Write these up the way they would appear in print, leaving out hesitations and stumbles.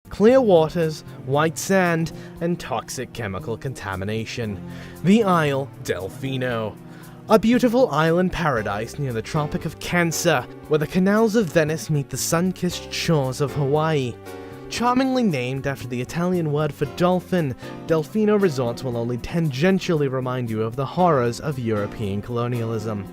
clear waters, white sand, and toxic chemical contamination. The Isle Delfino. A beautiful island paradise near the Tropic of Cancer, where the canals of Venice meet the sun-kissed shores of Hawaii. Charmingly named after the Italian word for dolphin, Delfino resorts will only tangentially remind you of the horrors of European colonialism.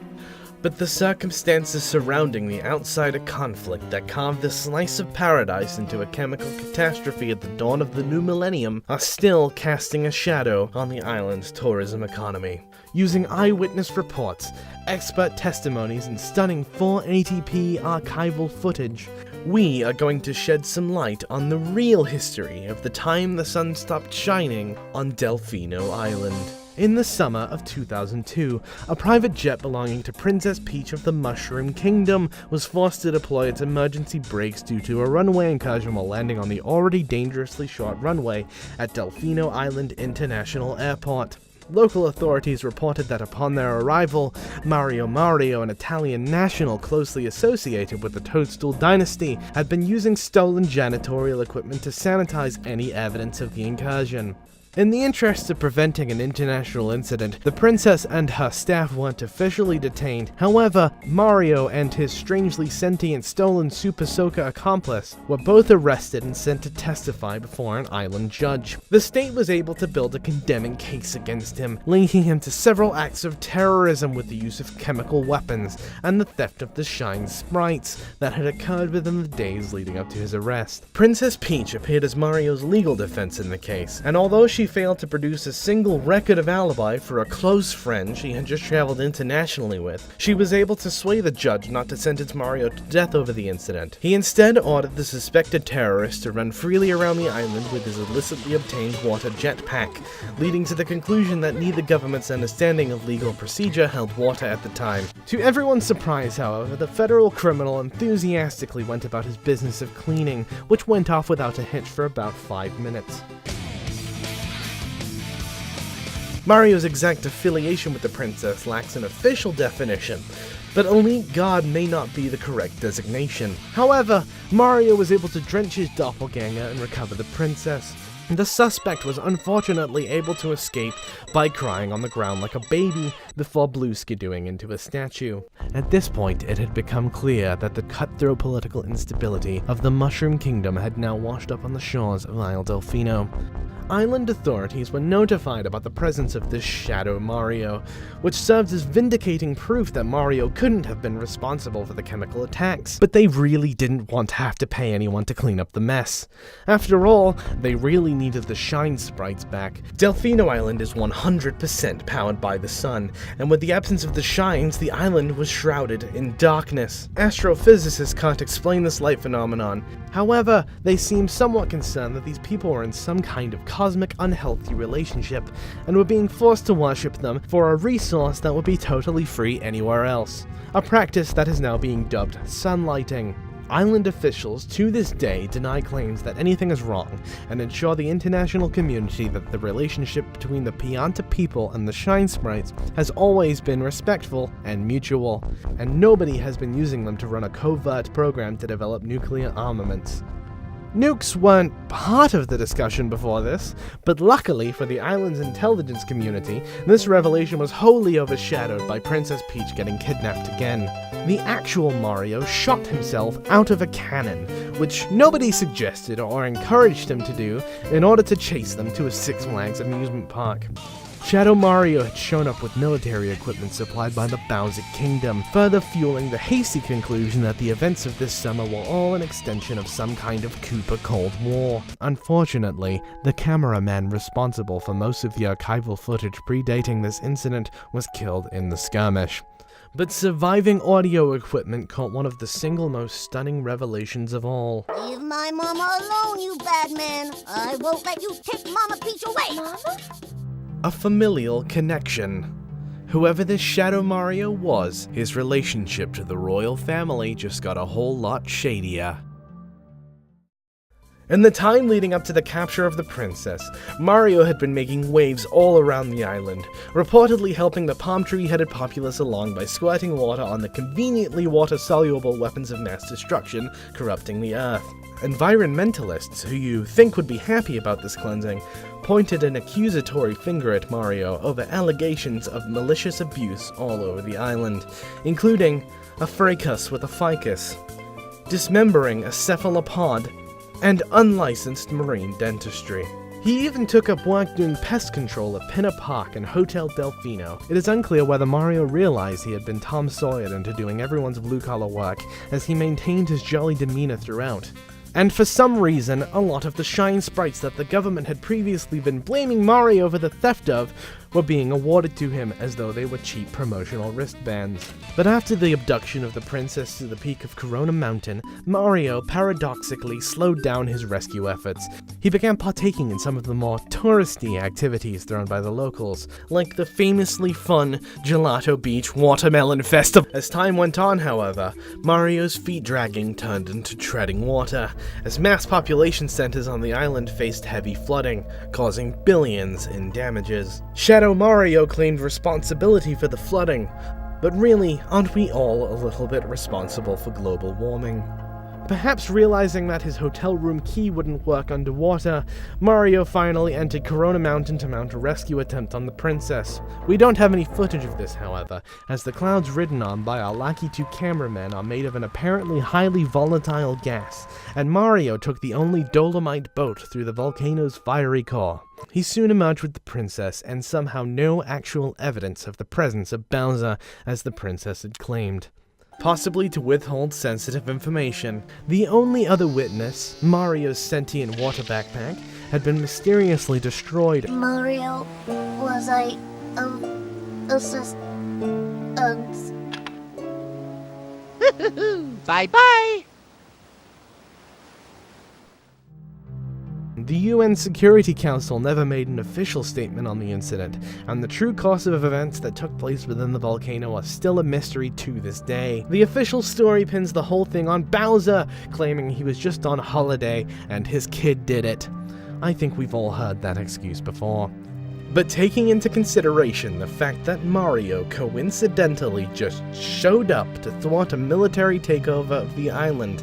But the circumstances surrounding the outsider conflict that carved this slice of paradise into a chemical catastrophe at the dawn of the new millennium are still casting a shadow on the island's tourism economy. Using eyewitness reports, expert testimonies, and stunning 480p archival footage, we are going to shed some light on the real history of the time the sun stopped shining on Delfino Island. In the summer of 2002, a private jet belonging to Princess Peach of the Mushroom Kingdom was forced to deploy its emergency brakes due to a runway incursion while landing on the already dangerously short runway at Delfino Island International Airport. Local authorities reported that upon their arrival, Mario, an Italian national closely associated with the Toadstool dynasty, had been using stolen janitorial equipment to sanitize any evidence of the incursion. In the interest of preventing an international incident, the princess and her staff weren't officially detained. However, Mario and his strangely sentient stolen Super Soaker accomplice were both arrested and sent to testify before an island judge. The state was able to build a condemning case against him, linking him to several acts of terrorism with the use of chemical weapons and the theft of the Shine Sprites that had occurred within the days leading up to his arrest. Princess Peach appeared as Mario's legal defense in the case, and although she failed to produce a single record of alibi for a close friend she had just traveled internationally with, she was able to sway the judge not to sentence Mario to death over the incident. He instead ordered the suspected terrorist to run freely around the island with his illicitly obtained water jetpack, leading to the conclusion that neither government's understanding of legal procedure held water at the time. To everyone's surprise, however, the federal criminal enthusiastically went about his business of cleaning, which went off without a hitch for about 5 minutes. Mario's exact affiliation with the princess lacks an official definition, but elite god may not be the correct designation. However, Mario was able to drench his doppelganger and recover the princess. The suspect was unfortunately able to escape by crying on the ground like a baby before blue-skidooing into a statue. At this point, it had become clear that the cutthroat political instability of the Mushroom Kingdom had now washed up on the shores of Isle Delfino. Island authorities were notified about the presence of this Shadow Mario, which serves as vindicating proof that Mario couldn't have been responsible for the chemical attacks. But they really didn't want to have to pay anyone to clean up the mess. After all, they really needed the Shine Sprites back. Delfino Island is 100% powered by the sun, and with the absence of the shines, the island was shrouded in darkness. Astrophysicists can't explain this light phenomenon. However, they seem somewhat concerned that these people were in some kind of cosmic unhealthy relationship and were being forced to worship them for a resource that would be totally free anywhere else, a practice that is now being dubbed sunlighting. Island officials to this day deny claims that anything is wrong and ensure the international community that the relationship between the Pianta people and the Shine Sprites has always been respectful and mutual, and nobody has been using them to run a covert program to develop nuclear armaments. Nukes weren't part of the discussion before this, but luckily for the island's intelligence community, this revelation was wholly overshadowed by Princess Peach getting kidnapped again. The actual Mario shot himself out of a cannon, which nobody suggested or encouraged him to do in order to chase them to a Six Flags amusement park. Shadow Mario had shown up with military equipment supplied by the Bowser Kingdom, further fueling the hasty conclusion that the events of this summer were all an extension of some kind of Koopa Cold War. Unfortunately, the cameraman responsible for most of the archival footage predating this incident was killed in the skirmish. But surviving audio equipment caught one of the single most stunning revelations of all. Leave my mama alone, you bad man. I won't let you take Mama Peach away. Mama? A familial connection. Whoever this Shadow Mario was, his relationship to the royal family just got a whole lot shadier. In the time leading up to the capture of the princess, Mario had been making waves all around the island, reportedly helping the palm tree-headed populace along by squirting water on the conveniently water-soluble weapons of mass destruction corrupting the earth. Environmentalists, who you think would be happy about this cleansing, pointed an accusatory finger at Mario over allegations of malicious abuse all over the island, including a fracas with a ficus, dismembering a cephalopod, and unlicensed marine dentistry. He even took up work doing pest control at Pinner Park and Hotel Delfino. It is unclear whether Mario realized he had been Tom Sawyered into doing everyone's blue-collar work, as he maintained his jolly demeanor throughout. And for some reason, a lot of the shine sprites that the government had previously been blaming Mario for the theft of were being awarded to him as though they were cheap promotional wristbands. But after the abduction of the princess to the peak of Corona Mountain, Mario paradoxically slowed down his rescue efforts. He began partaking in some of the more touristy activities thrown by the locals, like the famously fun Gelato Beach Watermelon Festival. As time went on, however, Mario's feet dragging turned into treading water, as mass population centers on the island faced heavy flooding, causing billions in damages. Shadow Mario claimed responsibility for the flooding, but really, aren't we all a little bit responsible for global warming? Perhaps realizing that his hotel room key wouldn't work underwater, Mario finally entered Corona Mountain to mount a rescue attempt on the princess. We don't have any footage of this, however, as the clouds ridden on by our Lakitu cameramen are made of an apparently highly volatile gas, and Mario took the only Dolomite boat through the volcano's fiery core. He soon emerged with the princess, and somehow no actual evidence of the presence of Bowser, as the princess had claimed. Possibly to withhold sensitive information. The only other witness, Mario's sentient water backpack, had been mysteriously destroyed. Mario, was I, Bye-bye! The UN Security Council never made an official statement on the incident, and the true course of events that took place within the volcano are still a mystery to this day. The official story pins the whole thing on Bowser, claiming he was just on holiday and his kid did it. I think we've all heard that excuse before. But taking into consideration the fact that Mario coincidentally just showed up to thwart a military takeover of the island,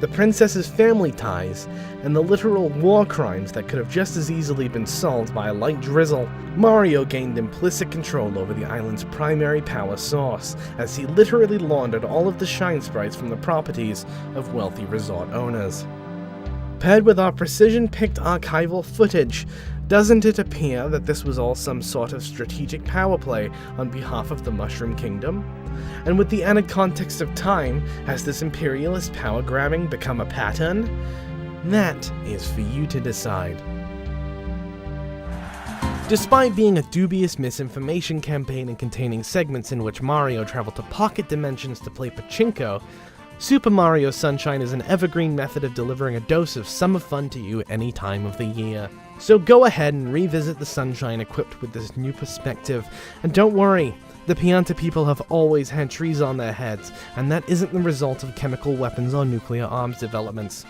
the princess's family ties, and the literal war crimes that could have just as easily been solved by a light drizzle, Mario gained implicit control over the island's primary power source, as he literally laundered all of the shine sprites from the properties of wealthy resort owners. Paired with our precision-picked archival footage, doesn't it appear that this was all some sort of strategic power play on behalf of the Mushroom Kingdom? And with the added context of time, has this imperialist power grabbing become a pattern? That is for you to decide. Despite being a dubious misinformation campaign and containing segments in which Mario traveled to pocket dimensions to play pachinko, Super Mario Sunshine is an evergreen method of delivering a dose of summer fun to you any time of the year. So go ahead and revisit the Sunshine equipped with this new perspective, and don't worry, the Pianta people have always had trees on their heads, and that isn't the result of chemical weapons or nuclear arms developments.